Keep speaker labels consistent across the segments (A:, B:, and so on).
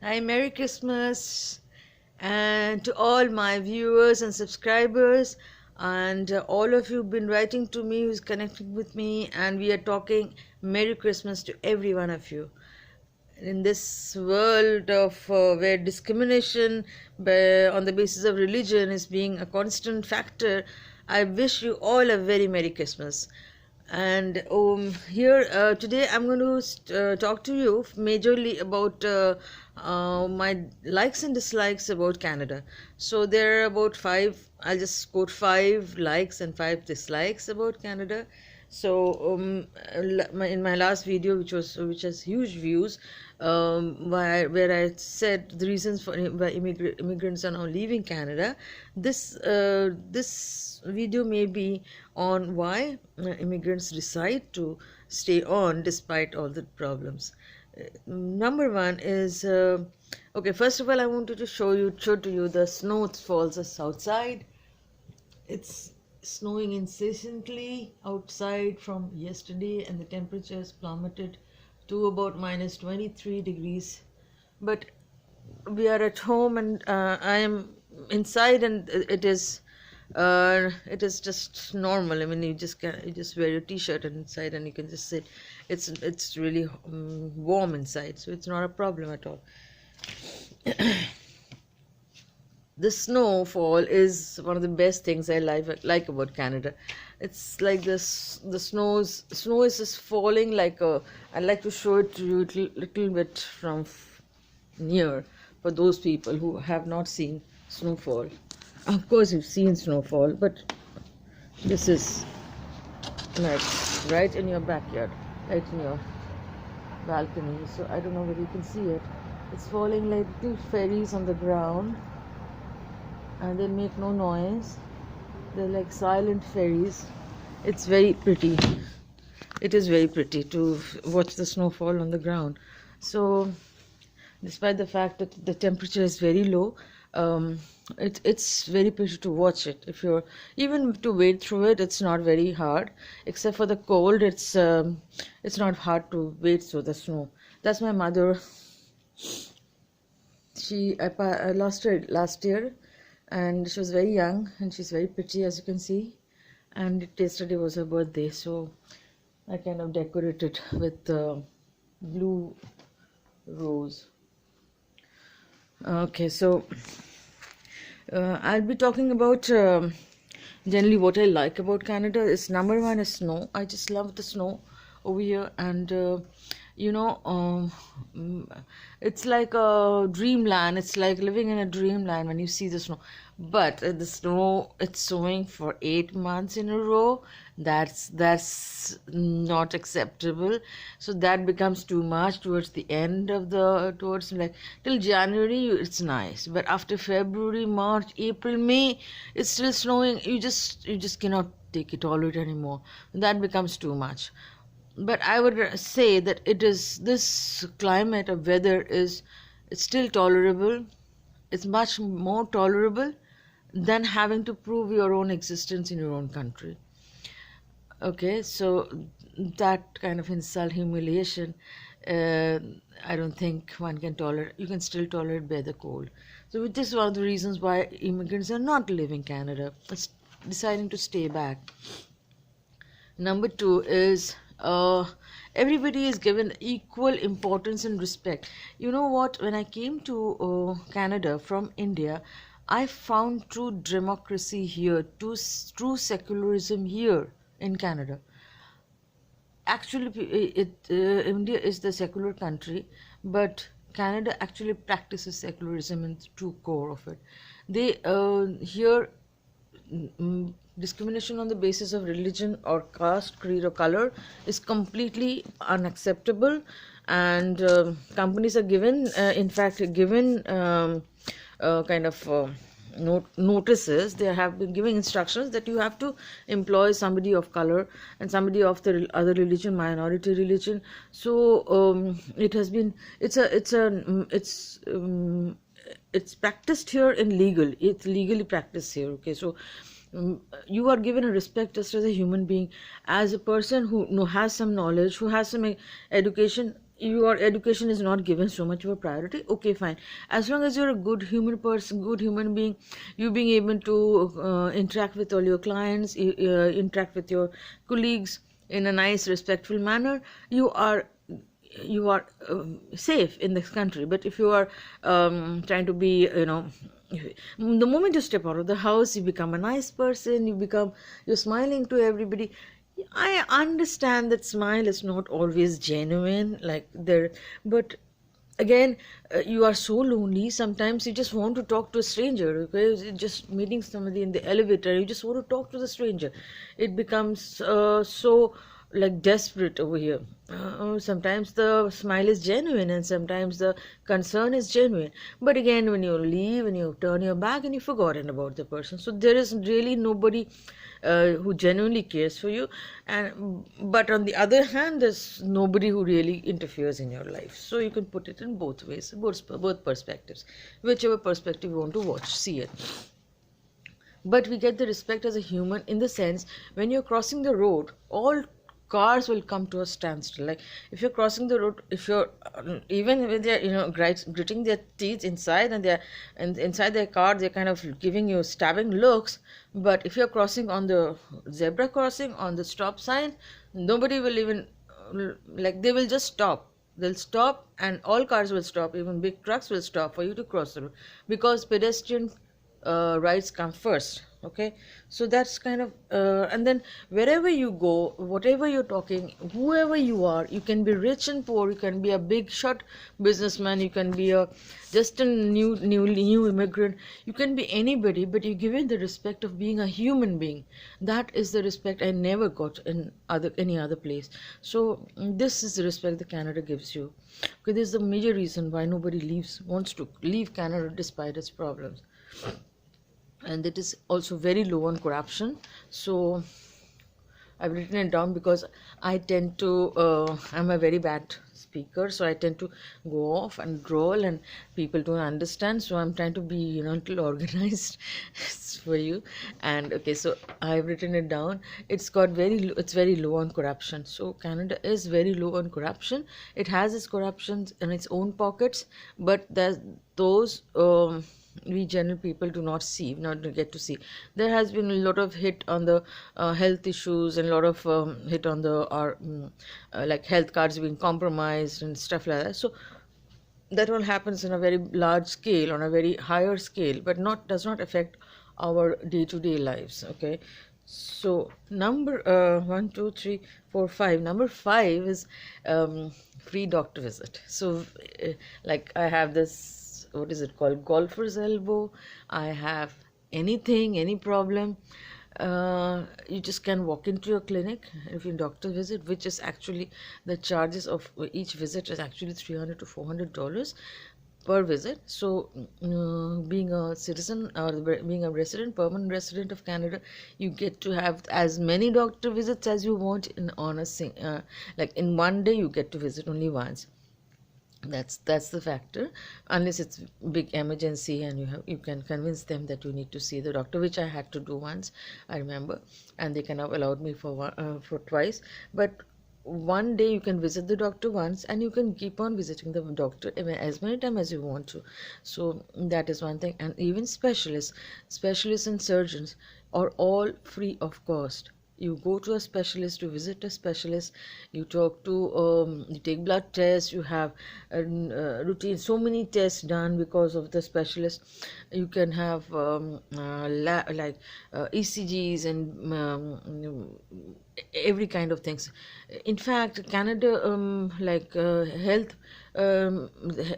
A: Hi, Merry Christmas, and to all my viewers and subscribers, and all of you have been writing to me, who's connecting with me, and we are talking Merry Christmas to every one of you. In this world of where discrimination on the basis of religion is being a constant factor, I wish you all a very Merry Christmas. And here today I'm going to talk to you majorly about my likes and dislikes about Canada. So there are about five, I'll just quote five likes and five dislikes about Canada. So in my last video, which has huge views, where I said the reasons for why immigrants are now leaving Canada, this video may be on why immigrants decide to stay on despite all the problems. Number one is okay. First of all, I wanted to show to you the snow falls outside. It's snowing incessantly outside from yesterday, and the temperature has plummeted to about minus 23 degrees. But we are at home, and I am inside, and it is just normal. I mean, you just wear your t-shirt inside, and you can just sit. It's really warm inside, so it's not a problem at all. The snowfall is one of the best things I like about Canada. It's like this, snow is just falling like a. I'd like to show it to you a little bit from near for those people who have not seen snowfall. Of course, you've seen snowfall, but this is like right in your backyard, right in your balcony. So I don't know whether you can see it. It's falling like little fairies on the ground, and they make no noise. They're like silent fairies. It's very pretty. It is very pretty to watch the snowfall on the ground. So despite the fact that the temperature is very low, it's very pretty to watch it. If you're even to wade through it, it's not very hard. Except for the cold, it's not hard to wade through the snow. That's my mother. I lost her last year, and she was very young, and she's very pretty, as you can see. And yesterday was her birthday, so I kind of decorated with blue rose. Okay, so I'll be talking about generally what I like about Canada. Is number one is snow. I just love the snow over here, and it's like a dreamland. It's like living in a dreamland when you see the snow. But the snow, it's snowing for 8 months in a row. That's not acceptable. So that becomes too much towards the end of towards like till January it's nice, but after February, March, April, May, it's still snowing. You just cannot take it all it anymore. That becomes too much. But I would say that this climate of weather it's still tolerable. It's much more tolerable than having to prove your own existence in your own country. Okay, so that kind of insult, humiliation, I don't think one can tolerate. You can still tolerate by the cold. So which is one of the reasons why immigrants are not leaving Canada, deciding to stay back. Number two is everybody is given equal importance and respect. You know what? When I came to Canada from India, I found true democracy here, true secularism here in Canada. Actually, India is the secular country, but Canada actually practices secularism in the true core of it. They here discrimination on the basis of religion or caste, creed, or color is completely unacceptable, and companies are given, in fact, given kind of notices. They have been giving instructions that you have to employ somebody of color and somebody of the other religion, minority religion. So it has been it's practiced here in legal. It's legally practiced here. Okay, so you are given a respect just as a human being, as a person who has some knowledge, who has some education. your education is not given so much of a priority, okay, fine. As long as you're a good human person, good human being, you being able to interact with all your clients, interact with your colleagues in a nice respectful manner, you are safe in this country. But if you are trying to be, the moment you step out of the house, you become a nice person, you're smiling to everybody. I understand that smile is not always genuine, like there, but again, you are so lonely. Sometimes you just want to talk to a stranger. Okay, just meeting somebody in the elevator, you just want to talk to the stranger. It becomes so like desperate over here. Sometimes the smile is genuine, and sometimes the concern is genuine. But again, when you leave and you turn your back and you've forgotten about the person, so there is really nobody who genuinely cares for you. And but on the other hand, there's nobody who really interferes in your life. So you can put it in both ways, both perspectives, whichever perspective you want to see it. But we get the respect as a human in the sense, when you're crossing the road, all cars will come to a standstill. Like if you're crossing the road, if you're even when they're gritting their teeth inside, and they're inside their car, they're kind of giving you stabbing looks. But if you're crossing on the zebra crossing, on the stop sign, nobody will even like, they will just stop. They'll stop, and all cars will stop, even big trucks will stop for you to cross the road, because pedestrian rights come first. Okay, so that's kind of and then wherever you go, whatever you're talking, whoever you are, you can be rich and poor, you can be a big shot businessman, you can be just a new immigrant, you can be anybody, but you're given the respect of being a human being. That is the respect I never got in any other place. So this is the respect that Canada gives you. Okay, this is the major reason why nobody wants to leave Canada despite its problems. And it is also very low on corruption. So I've written it down because I tend to I'm a very bad speaker, so I tend to go off and droll, and people don't understand, so I'm trying to be a little organized for you. And okay, so I've written it down. It's very low on corruption. So Canada is very low on corruption. It has its corruptions in its own pockets, but there's those we general people do not get to see. There has been a lot of hit on the health issues, and a lot of hit on the like health cards being compromised and stuff like that. So that all happens on a very large scale, on a very higher scale, but does not affect our day-to-day lives. Okay, so number 1, 2, 3, 4, 5. Number 5 is free doctor visit. So like I have this, what is it called, golfer's elbow. I have any problem, you just can walk into your clinic if you doctor visit, which is actually, the charges of each visit is actually $300 to $400 per visit. So being a citizen, or being a permanent resident of Canada, you get to have as many doctor visits as you want like in one day. You get to visit only once. That's the factor, unless it's big emergency and you can convince them that you need to see the doctor, which I had to do once, I remember, and they kind of allowed me for twice. But one day you can visit the doctor once, and you can keep on visiting the doctor as many times as you want to. So that is one thing. And even specialists and surgeons are all free of cost. You go to a specialist, to visit a specialist, you talk to, you take blood tests, you have routine, so many tests done because of the specialist. You can have ECGs and every kind of things. In fact, Canada, health,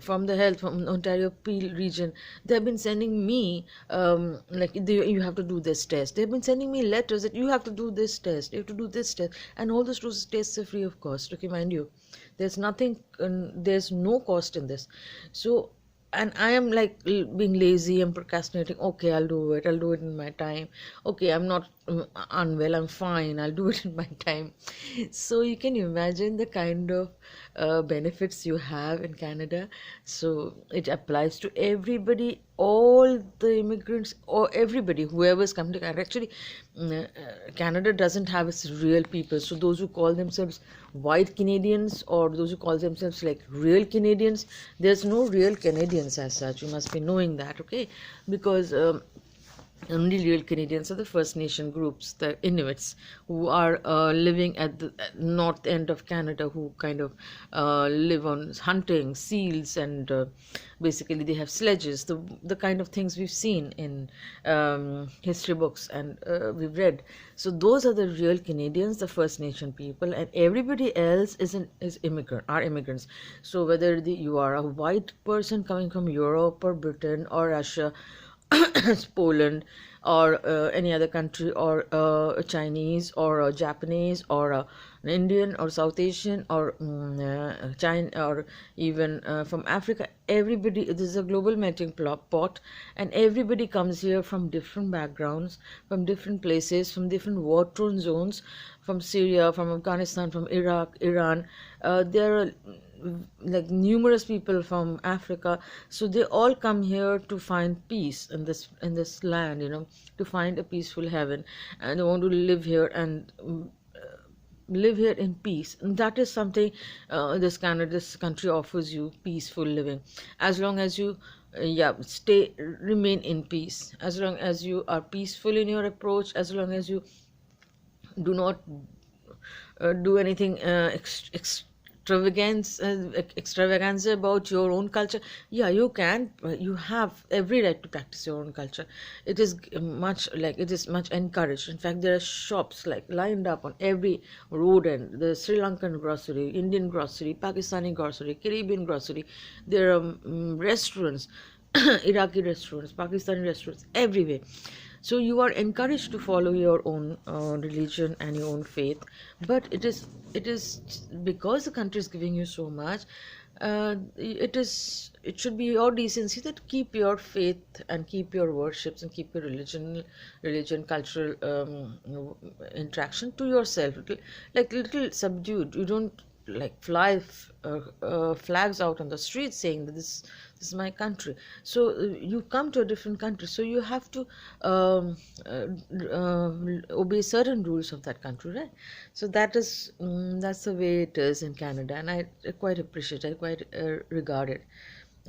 A: from Ontario Peel region, they've been sending me you have to do this test. They've been sending me letters that you have to do this test, you have to do this test, and all those tests are free of cost. Okay, mind you, there's no cost in this. So and I am like being lazy and procrastinating. Okay, I'll do it. I'll do it in my time. Okay, I'm not unwell. I'm fine. I'll do it in my time. So you can imagine the kind of benefits you have in Canada. So it applies to everybody, all the immigrants, or everybody, whoever's come to Canada. Actually, Canada doesn't have its real people. So those who call themselves white Canadians, or those who call themselves like real Canadians, there's no real Canadians as such. You must be knowing that, okay? Because only real Canadians are the First Nation groups, the Inuits, who are living at the north end of Canada, who kind of live on hunting seals, and basically they have sledges, the kind of things we've seen in history books, and we've read. So those are the real Canadians, the First Nation people, and everybody else is immigrants. So whether you are a white person coming from Europe or Britain or Russia, Poland, or any other country, or a Chinese, or a Japanese, or an Indian, or South Asian, or China, or even from Africa. Everybody, this is a global melting pot, and everybody comes here from different backgrounds, from different places, from different war-torn zones, from Syria, from Afghanistan, from Iraq, Iran. There are like numerous people from Africa, so they all come here to find peace in this land, to find a peaceful heaven, and they want to live here and live here in peace. And that is something this country offers you: peaceful living. As long as you remain in peace, as long as you are peaceful in your approach, as long as you do not do anything extravagance about your own culture. Yeah, you have every right to practice your own culture. It is much encouraged. In fact, there are shops like lined up on every road, and the Sri Lankan grocery, Indian grocery, Pakistani grocery, Caribbean grocery. There are restaurants, Iraqi restaurants, Pakistani restaurants, everywhere. So you are encouraged to follow your own religion and your own faith, but it is because the country is giving you so much. It should be your decency that keep your faith and keep your worships and keep your religion cultural interaction to yourself, little subdued. You don't like fly flags out on the street saying that this is my country. So you come to a different country, so you have to obey certain rules of that country, right? So that's the way it is in Canada, and I quite appreciate it. I quite regard it.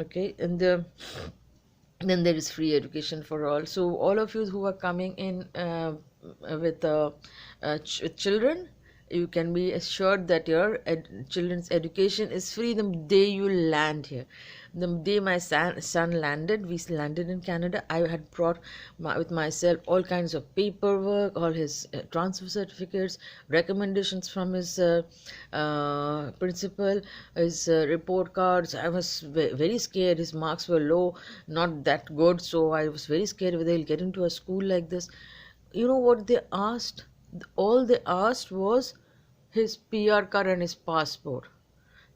A: Okay, and then there is free education for all. So all of you who are coming in with children, you can be assured that your children's education is free the day you land here. The day my son landed, we landed in Canada, I had brought with myself all kinds of paperwork, all his transfer certificates, recommendations from his principal, his report cards. I was very scared. His marks were low, not that good, so I was very scared whether he'll get into a school like this. You know what they asked? All they asked was his PR card and his passport,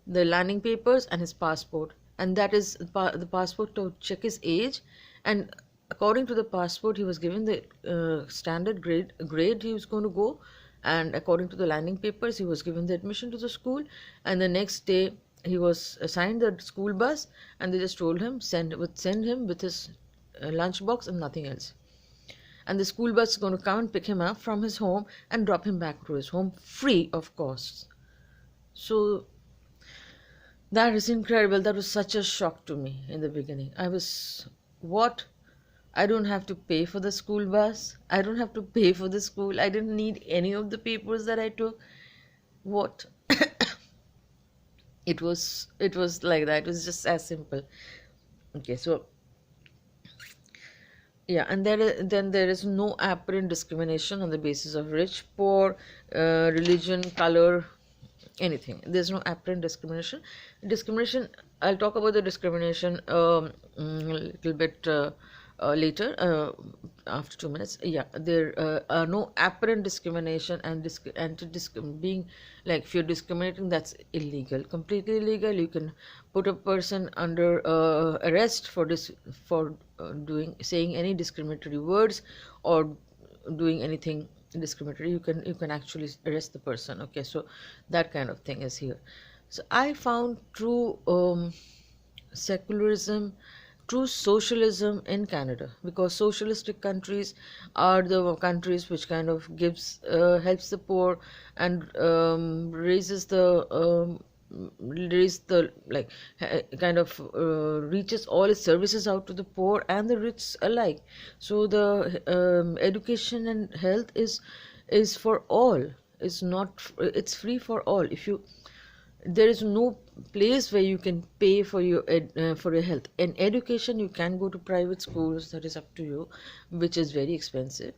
A: the landing papers and his passport, and that is the passport to check his age. And according to the passport, he was given the standard grade he was going to go, and according to the landing papers, he was given the admission to the school. And the next day, he was assigned the school bus, and they just told him send him with his lunchbox and nothing else. And the school bus is going to come and pick him up from his home and drop him back to his home free of cost. So that is incredible. That was such a shock to me in the beginning. I was, what? I don't have to pay for the school bus. I don't have to pay for the school. I didn't need any of the papers that I took. What? It was like that. It was just as simple. Okay, so yeah, and then there is no apparent discrimination on the basis of rich, poor, religion, color, anything. There's no apparent discrimination. I'll talk about the discrimination a little bit later, after 2 minutes. Yeah, there are no apparent discrimination and being like, if you're discriminating, that's illegal, completely illegal. You can put a person under arrest for this, for doing saying any discriminatory words or doing anything discriminatory. You can actually arrest the person. Okay, so that kind of thing is here. So I found true secularism, true socialism in Canada, because socialistic countries are the countries which kind of gives helps the poor and raises the like kind of reaches all its services out to the poor and the rich alike. So the education and health is for all. It's not, it's free for all. If you, there is no place where you can pay for for your health. In education, you can go to private schools, that is up to you, which is very expensive.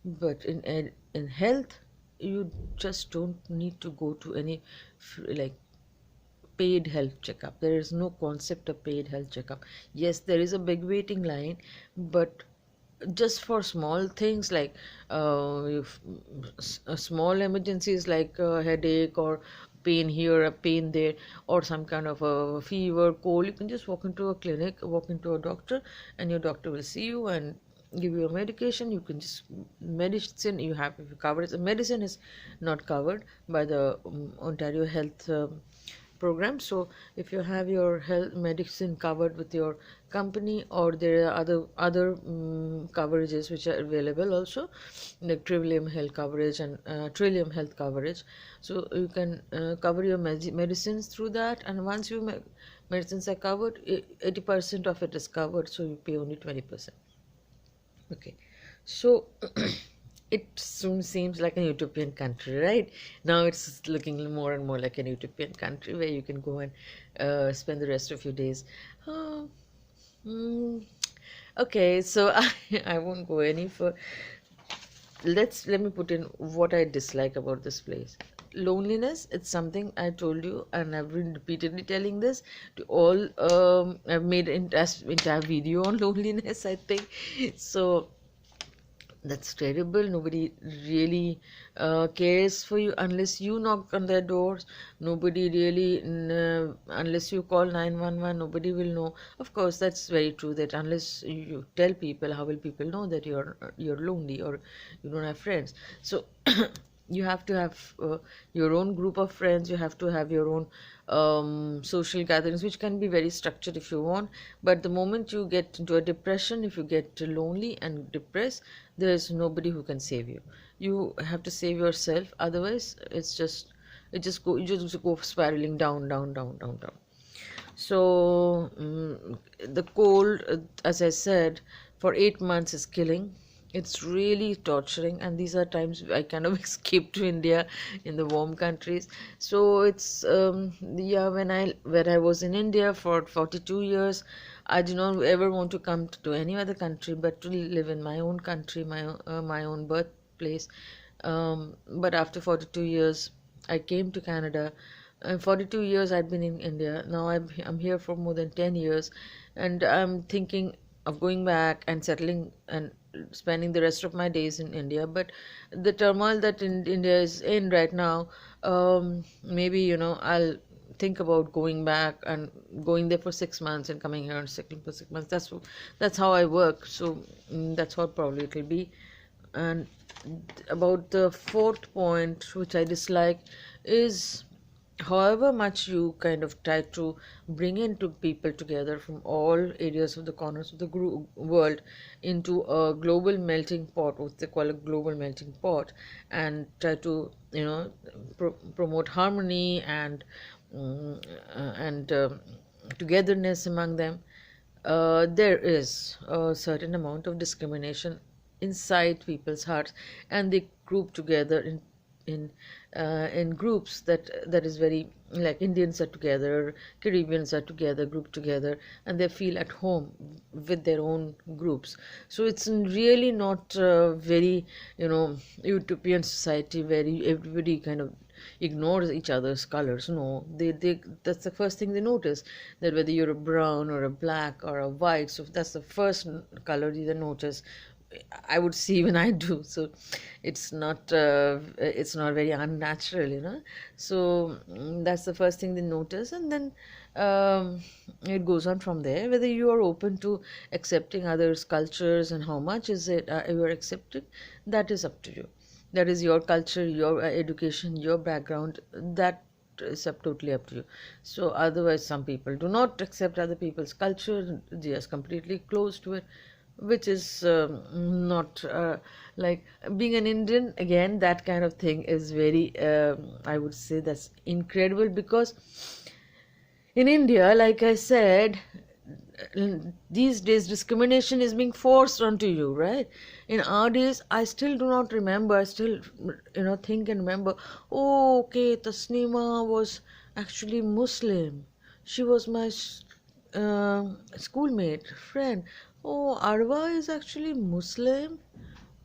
A: But in health, you just don't need to go to any like paid health checkup. There is no concept of paid health checkup. Yes, there is a big waiting line, but just for small things like small emergencies like a headache or pain here, a pain there, or some kind of a fever, cold, you can just walk into a clinic, walk into a doctor, and your doctor will see you and give you a medication. You can just medicine you have, if you cover it. The medicine is not covered by the Ontario Health program. So if you have your health medicine covered with your company, or there are other coverages which are available also, like Trillium Health coverage and Trillium Health coverage. So you can cover your medicines through that, and once your medicines are covered, 80% of it is covered, so you pay only 20%. Okay, so it soon seems like a utopian country, right? Now it's looking more and more like an utopian country where you can go and spend the rest of your days. Oh, okay, so I won't go any further. Let me put in what I dislike about this place. Loneliness, it's something I told you, and I've been repeatedly telling this to all. I've made an entire video on loneliness, I think. So that's terrible. Nobody really cares for you unless you knock on their doors. Nobody really, unless you call 911, nobody will know. Of course, that's very true, that unless you tell people, how will people know that you're lonely or you don't have friends? So you have to have your own group of friends. You have to have your own social gatherings, which can be very structured if you want. But the moment you get into a depression, if you get lonely and depressed, there's nobody who can save you. You have to save yourself. Otherwise, you just go spiraling down, down, down, down, down. So the cold, as I said, for 8 months is killing. It's really torturing, and these are times I kind of escaped to India in the warm countries. So it's yeah, when I was in India for 42 years, I did not ever want to come to any other country but to live in my own country, my own birthplace. But after 42 years, I came to Canada. 42 years I'd been in India. Now I'm here for more than 10 years, and I'm thinking of going back and settling and spending the rest of my days in India. But the turmoil that India is in right now, maybe, I'll think about going back and going there for 6 months and coming here and settling for 6 months. That's how I work. So that's how probably it'll be. And about the fourth point, which I dislike, is however much you kind of try to bring into people together from all areas of the corners of the world into a global melting pot, what they call a global melting pot, and try to promote harmony and togetherness among them, there is a certain amount of discrimination inside people's hearts, and they group together in groups that is very, like Indians are together, Caribbeans are together, grouped together, and they feel at home with their own groups. So it's really not very utopian society where everybody kind of ignore each other's colors. No, they that's the first thing they notice, that whether you're a brown or a black or a white. So that's the first color they notice. I would see when I do. So it's not very unnatural, you know. So that's the first thing they notice, and then it goes on from there. Whether you are open to accepting others' cultures and how much is it you are accepting, that is up to you. That is your culture, your education, your background. That is totally up to you. So otherwise, some people do not accept other people's culture. They are completely closed to it, which is not like being an Indian. Again, that kind of thing is very, I would say that's incredible, because in India, like I said, these days discrimination is being forced onto you, right? In our days, I still do not remember. I still, think and remember. Oh, okay, Tasnima was actually Muslim. She was my schoolmate, friend. Oh, Arwa is actually Muslim.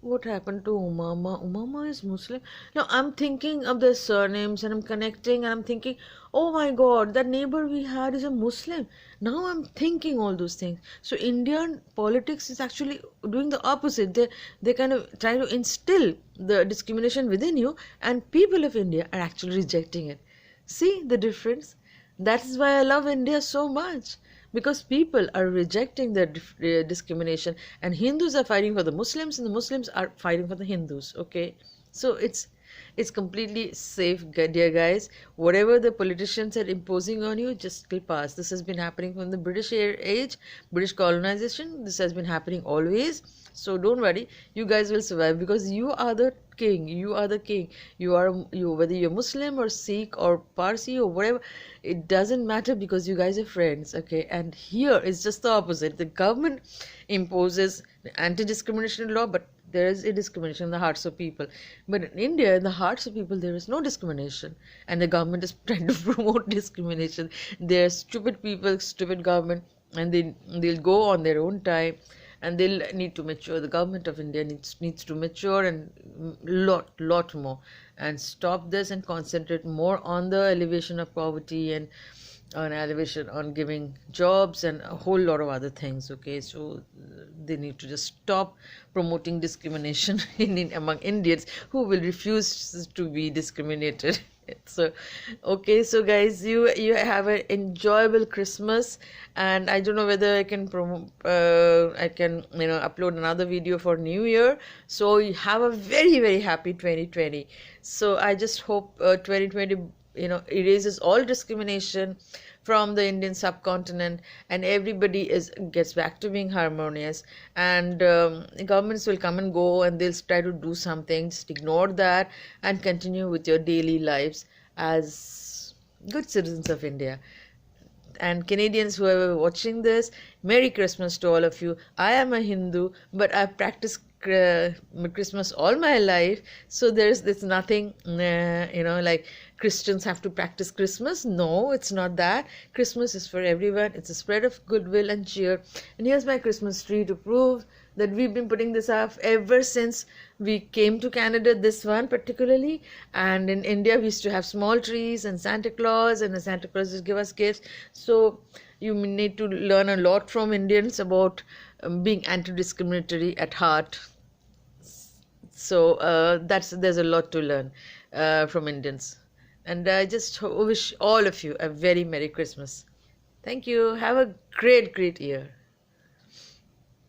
A: What happened to Umama? Umama is Muslim. Now I'm thinking of their surnames and I'm connecting and I'm thinking, oh my God, that neighbor we had is a Muslim. Now I'm thinking all those things. So Indian politics is actually doing the opposite. They kind of try to instill the discrimination within you, and people of India are actually rejecting it. See the difference? That is why I love India so much, because people are rejecting the discrimination, and Hindus are fighting for the Muslims and the Muslims are fighting for the Hindus. Okay, so it's completely safe, dear guys. Whatever the politicians are imposing on you, just will pass. This has been happening from the British age, British colonization. This has been happening always. So don't worry, you guys will survive, because you are the king. You are the king. You whether you're Muslim or Sikh or Parsi or whatever, it doesn't matter, because you guys are friends. Okay, and here it's just the opposite. The government imposes anti-discrimination law, but there is a discrimination in the hearts of people. But in India, in the hearts of people, there is no discrimination, and the government is trying to promote discrimination. They're stupid people, stupid government, and they'll go on their own time, and they'll need to mature. The government of India needs to mature and lot more, and stop this and concentrate more on the elevation of poverty and on elevation, on giving jobs and a whole lot of other things. Okay, so they need to just stop promoting discrimination among Indians who will refuse to be discriminated. So okay, so guys, you have an enjoyable Christmas, and I don't know whether I can upload another video for New Year. So you have a very, very happy 2020. So I just hope 2020 erases all discrimination from the Indian subcontinent, and everybody gets back to being harmonious, and governments will come and go, and they'll try to do something. Just ignore that and continue with your daily lives as good citizens of India. And Canadians who are watching this, Merry Christmas to all of you. I am a Hindu, but I've practiced Christmas all my life, so there's nothing like Christians have to practice Christmas. No, it's not that. Christmas is for everyone. It's a spread of goodwill and cheer. And here's my Christmas tree to prove that we've been putting this up ever since we came to Canada, this one particularly. And in India, we used to have small trees and Santa Claus, and the Santa Claus just give us gifts. So you need to learn a lot from Indians about being anti-discriminatory at heart. So there's a lot to learn from Indians. And I just wish all of you a very Merry Christmas. Thank you. Have a great, great year.